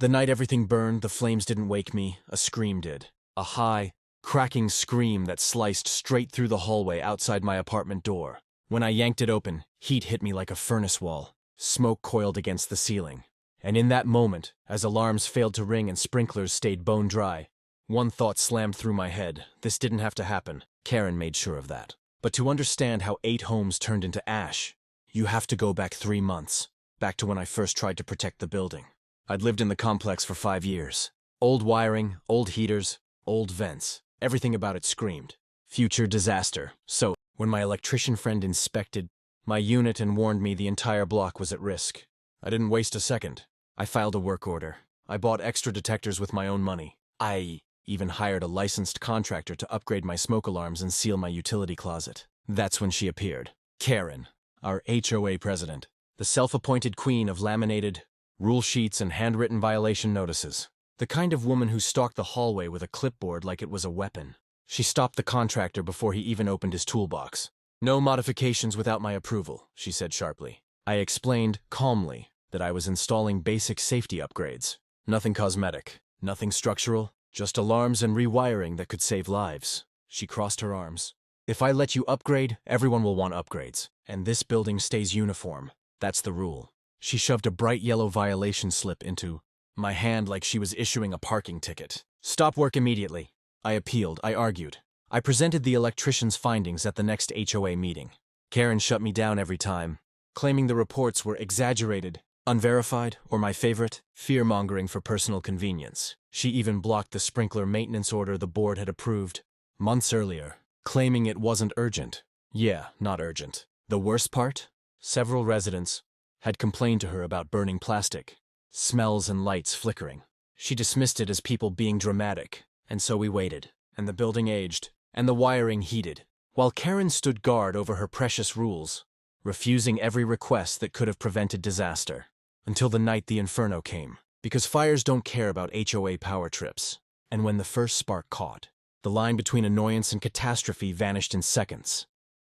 The night everything burned, the flames didn't wake me, a scream did. A high, cracking scream that sliced straight through the hallway outside my apartment door. When I yanked it open, heat hit me like a furnace wall. Smoke coiled against the ceiling. And in that moment, as alarms failed to ring and sprinklers stayed bone dry, one thought slammed through my head. This didn't have to happen. Karen made sure of that. But to understand how 8 homes turned into ash, you have to go back 3 months, back to when I first tried to protect the building. I'd lived in the complex for 5 years. Old wiring, old heaters, old vents. Everything about it screamed future disaster. So, when my electrician friend inspected my unit and warned me the entire block was at risk, I didn't waste a second. I filed a work order. I bought extra detectors with my own money. I even hired a licensed contractor to upgrade my smoke alarms and seal my utility closet. That's when she appeared. Karen, our HOA president, the self-appointed queen of laminated rule sheets and handwritten violation notices. The kind of woman who stalked the hallway with a clipboard like it was a weapon. She stopped the contractor before he even opened his toolbox. "No modifications without my approval," she said sharply. I explained, calmly, that I was installing basic safety upgrades. Nothing cosmetic, nothing structural, just alarms and rewiring that could save lives. She crossed her arms. "If I let you upgrade, everyone will want upgrades. And this building stays uniform. That's the rule." She shoved a bright yellow violation slip into my hand like she was issuing a parking ticket. "Stop work immediately." I appealed, I argued. I presented the electrician's findings at the next HOA meeting. Karen shut me down every time, claiming the reports were exaggerated, unverified, or my favorite, fear-mongering for personal convenience. She even blocked the sprinkler maintenance order the board had approved months earlier, claiming it wasn't urgent. Yeah, not urgent. The worst part? Several residents had complained to her about burning plastic, smells and lights flickering. She dismissed it as people being dramatic, and so we waited, and the building aged, and the wiring heated, while Karen stood guard over her precious rules, refusing every request that could have prevented disaster. Until the night the inferno came, because fires don't care about HOA power trips. And when the first spark caught, the line between annoyance and catastrophe vanished in seconds.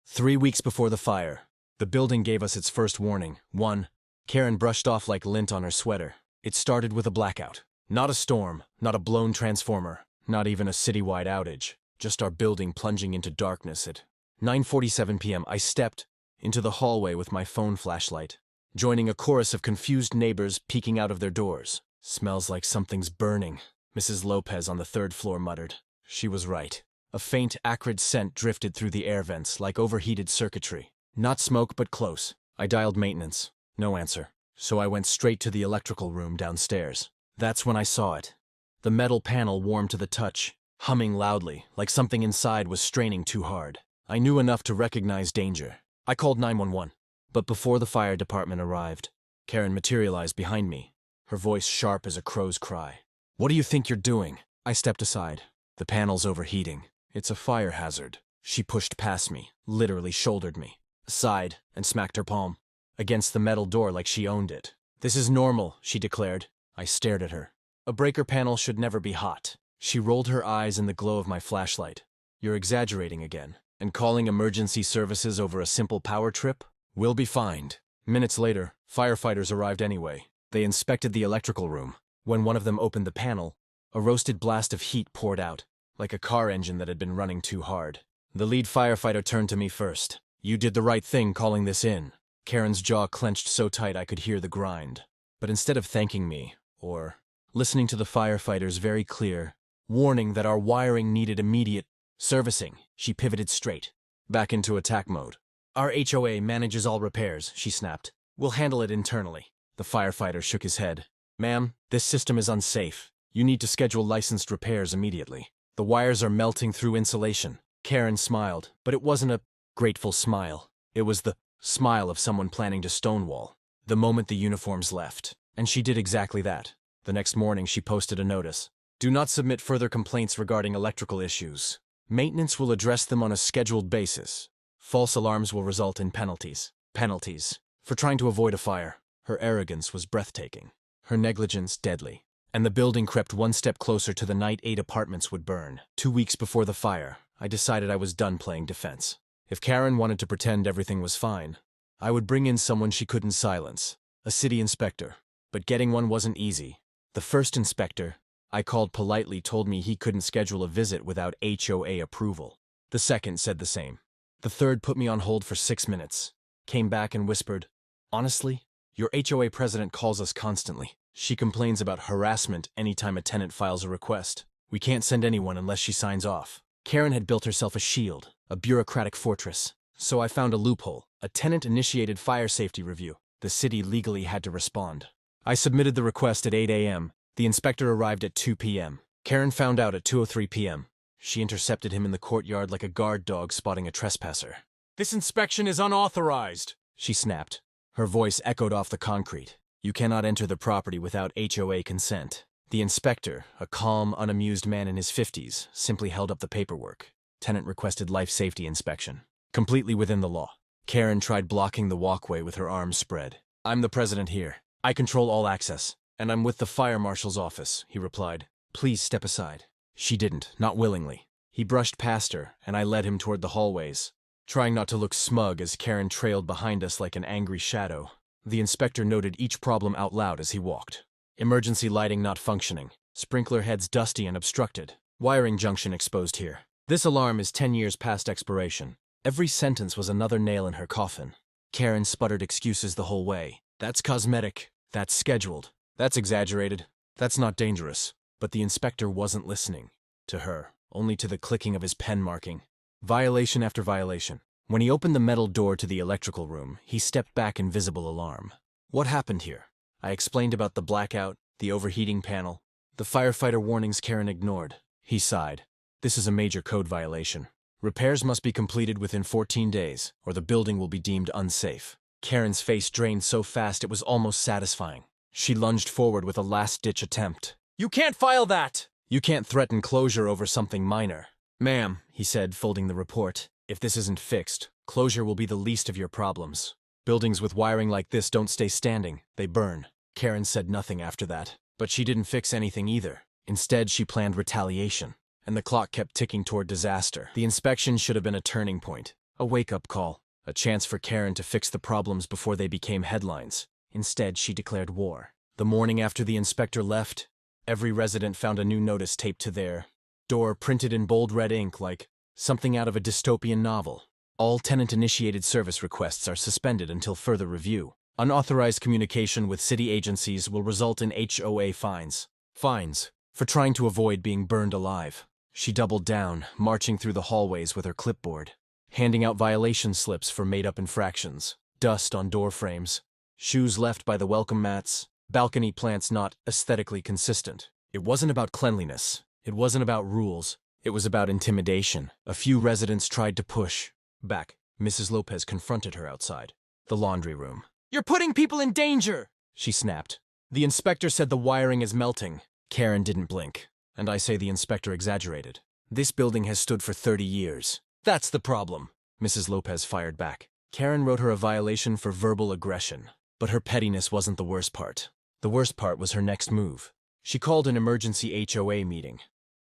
3 weeks before the fire, the building gave us its first warning. 1. Karen brushed off like lint on her sweater. It started with a blackout. Not a storm, not a blown transformer, not even a citywide outage. Just our building plunging into darkness at 9:47 p.m. I stepped into the hallway with my phone flashlight, joining a chorus of confused neighbors peeking out of their doors. "Smells like something's burning," Mrs. Lopez on the 3rd floor muttered. She was right. A faint, acrid scent drifted through the air vents like overheated circuitry. Not smoke, but close. I dialed maintenance. No answer. So I went straight to the electrical room downstairs. That's when I saw it. The metal panel warmed to the touch, humming loudly, like something inside was straining too hard. I knew enough to recognize danger. I called 911. But before the fire department arrived, Karen materialized behind me, her voice sharp as a crow's cry. "What do you think you're doing?" I stepped aside. "The panel's overheating. It's a fire hazard." She pushed past me, literally shouldered me, aside, and smacked her palm against the metal door like she owned it. "This is normal," she declared. I stared at her. "A breaker panel should never be hot." She rolled her eyes in the glow of my flashlight. "You're exaggerating again. And calling emergency services over a simple power trip? We'll be fined." Minutes later, firefighters arrived anyway. They inspected the electrical room. When one of them opened the panel, a roasted blast of heat poured out, like a car engine that had been running too hard. The lead firefighter turned to me first. "You did the right thing calling this in." Karen's jaw clenched so tight I could hear the grind. But instead of thanking me, or listening to the firefighter's very clear warning that our wiring needed immediate servicing, she pivoted straight, back into attack mode. "Our HOA manages all repairs," she snapped. "We'll handle it internally." The firefighter shook his head. "Ma'am, this system is unsafe. You need to schedule licensed repairs immediately. The wires are melting through insulation." Karen smiled, but it wasn't a grateful smile. It was the smile of someone planning to stonewall the moment the uniforms left. And she did exactly that. The next morning she posted a notice. "Do not submit further complaints regarding electrical issues. Maintenance will address them on a scheduled basis. False alarms will result in penalties." Penalties for trying to avoid a fire. Her arrogance was breathtaking. Her negligence deadly. And the building crept one step closer to the night 8 apartments would burn. 2 weeks before the fire, I decided I was done playing defense. If Karen wanted to pretend everything was fine, I would bring in someone she couldn't silence. A city inspector. But getting one wasn't easy. The first inspector I called politely told me he couldn't schedule a visit without HOA approval. The second said the same. The third put me on hold for 6 minutes, came back and whispered, "Honestly, your HOA president calls us constantly. She complains about harassment anytime a tenant files a request. We can't send anyone unless she signs off." Karen had built herself a shield, a bureaucratic fortress. So I found a loophole, a tenant-initiated fire safety review. The city legally had to respond. I submitted the request at 8 a.m. The inspector arrived at 2 p.m. Karen found out at 2:03 p.m. She intercepted him in the courtyard like a guard dog spotting a trespasser. "This inspection is unauthorized," she snapped. Her voice echoed off the concrete. "You cannot enter the property without HOA consent." The inspector, a calm, unamused man in his 50s, simply held up the paperwork. Tenant requested life safety inspection. Completely within the law. Karen tried blocking the walkway with her arms spread. "I'm the president here. I control all access. And I'm with the fire marshal's office," he replied. "Please step aside." She didn't, not willingly. He brushed past her, and I led him toward the hallways, trying not to look smug as Karen trailed behind us like an angry shadow. The inspector noted each problem out loud as he walked. Emergency lighting not functioning. Sprinkler heads dusty and obstructed. Wiring junction exposed here. This alarm is 10 years past expiration. Every sentence was another nail in her coffin. Karen sputtered excuses the whole way. "That's cosmetic. That's scheduled. That's exaggerated. That's not dangerous." But the inspector wasn't listening to her, only to the clicking of his pen marking. Violation after violation. When he opened the metal door to the electrical room, he stepped back in visible alarm. "What happened here?" I explained about the blackout, the overheating panel, the firefighter warnings Karen ignored. He sighed. "This is a major code violation. Repairs must be completed within 14 days, or the building will be deemed unsafe." Karen's face drained so fast it was almost satisfying. She lunged forward with a last-ditch attempt. "You can't file that!" "You can't threaten closure over something minor." "Ma'am," he said, folding the report, "if this isn't fixed, closure will be the least of your problems. Buildings with wiring like this don't stay standing, they burn." Karen said nothing after that, but she didn't fix anything either. Instead, she planned retaliation, and the clock kept ticking toward disaster. The inspection should have been a turning point, a wake-up call, a chance for Karen to fix the problems before they became headlines. Instead, she declared war. The morning after the inspector left, every resident found a new notice taped to their door, printed in bold red ink like something out of a dystopian novel. "All tenant-initiated service requests are suspended until further review. Unauthorized communication with city agencies will result in HOA fines." Fines for trying to avoid being burned alive. She doubled down, marching through the hallways with her clipboard, handing out violation slips for made-up infractions. Dust on door frames, shoes left by the welcome mats, balcony plants not aesthetically consistent. It wasn't about cleanliness. It wasn't about rules. It was about intimidation. A few residents tried to push back. Mrs. Lopez confronted her outside the laundry room. "You're putting people in danger!" she snapped. "The inspector said the wiring is melting." Karen didn't blink, and I say the inspector exaggerated. "This building has stood for 30 years. That's the problem," Mrs. Lopez fired back. Karen wrote her a violation for verbal aggression, but her pettiness wasn't the worst part. The worst part was her next move. She called an emergency HOA meeting,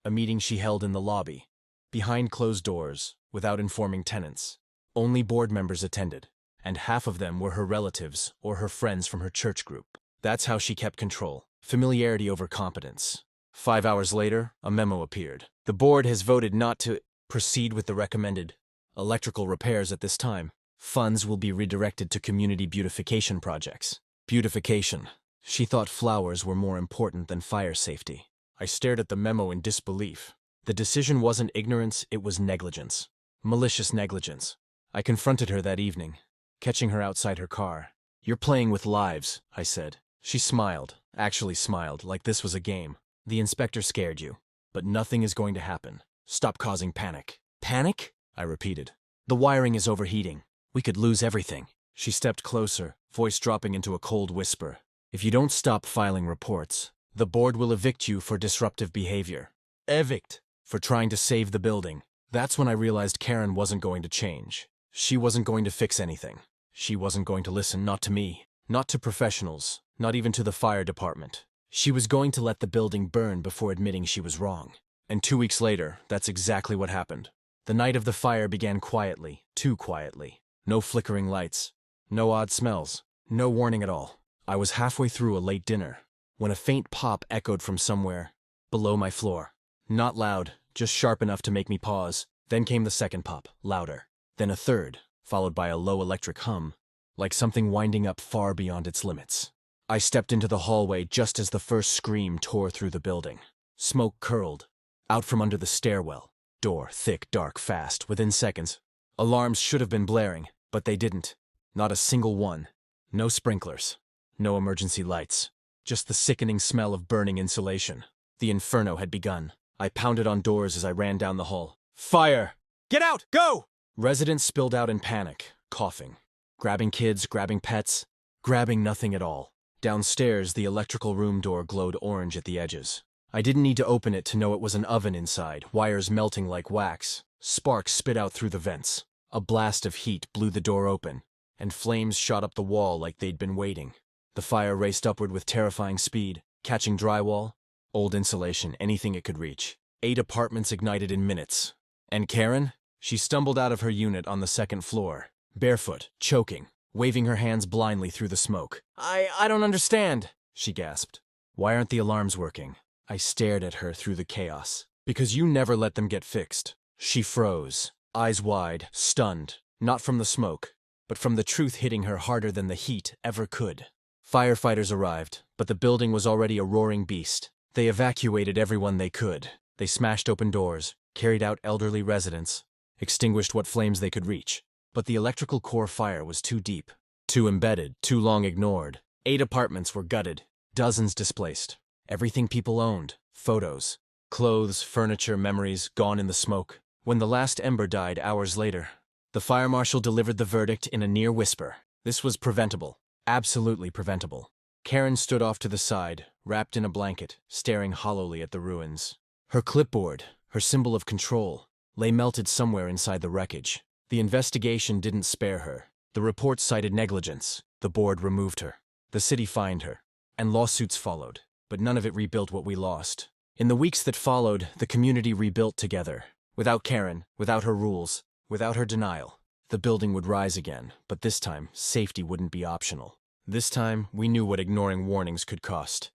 a meeting she held in the lobby, behind closed doors, without informing tenants. Only board members attended, and half of them were her relatives or her friends from her church group. That's how she kept control. Familiarity over competence. 5 hours later, a memo appeared. "The board has voted not to proceed with the recommended electrical repairs at this time. Funds will be redirected to community beautification projects." Beautification. She thought flowers were more important than fire safety. I stared at the memo in disbelief. The decision wasn't ignorance, it was negligence. Malicious negligence. I confronted her that evening, catching her outside her car. "You're playing with lives," I said. She smiled, actually smiled, like this was a game. "The inspector scared you, but nothing is going to happen. Stop causing panic." "Panic?" I repeated. "The wiring is overheating. We could lose everything." She stepped closer, voice dropping into a cold whisper. "If you don't stop filing reports, the board will evict you for disruptive behavior." Evict. For trying to save the building. That's when I realized Karen wasn't going to change. She wasn't going to fix anything. She wasn't going to listen, not to me, not to professionals, not even to the fire department. She was going to let the building burn before admitting she was wrong. And 2 weeks later, that's exactly what happened. The night of the fire began quietly, too quietly. No flickering lights, no odd smells, no warning at all. I was halfway through a late dinner, when a faint pop echoed from somewhere below my floor. Not loud, just sharp enough to make me pause. Then came the second pop, louder. Then a third, followed by a low electric hum, like something winding up far beyond its limits. I stepped into the hallway just as the first scream tore through the building. Smoke curled out from under the stairwell. Door, thick, dark, fast, within seconds. Alarms should have been blaring, but they didn't. Not a single one. No sprinklers. No emergency lights. Just the sickening smell of burning insulation. The inferno had begun. I pounded on doors as I ran down the hall. Fire! Get out! Go! Residents spilled out in panic, coughing. Grabbing kids, grabbing pets, grabbing nothing at all. Downstairs, the electrical room door glowed orange at the edges. I didn't need to open it to know it was an oven inside, wires melting like wax. Sparks spit out through the vents. A blast of heat blew the door open, and flames shot up the wall like they'd been waiting. The fire raced upward with terrifying speed, catching drywall, old insulation, anything it could reach. 8 apartments ignited in minutes. And Karen? She stumbled out of her unit on the second floor, barefoot, choking, waving her hands blindly through the smoke. I don't understand, she gasped. Why aren't the alarms working? I stared at her through the chaos. Because you never let them get fixed. She froze, eyes wide, stunned, not from the smoke, but from the truth hitting her harder than the heat ever could. Firefighters arrived, but the building was already a roaring beast. They evacuated everyone they could. They smashed open doors, carried out elderly residents, extinguished what flames they could reach. But the electrical core fire was too deep, too embedded, too long ignored. 8 apartments were gutted, dozens displaced. Everything people owned, photos, clothes, furniture, memories, gone in the smoke. When the last ember died hours later, the fire marshal delivered the verdict in a near whisper. This was preventable, absolutely preventable. Karen stood off to the side, wrapped in a blanket, staring hollowly at the ruins. Her clipboard, her symbol of control, lay melted somewhere inside the wreckage. The investigation didn't spare her. The report cited negligence. The board removed her. The city fined her. And lawsuits followed. But none of it rebuilt what we lost. In the weeks that followed, the community rebuilt together. Without Karen, without her rules, without her denial. The building would rise again, but this time, safety wouldn't be optional. This time, we knew what ignoring warnings could cost.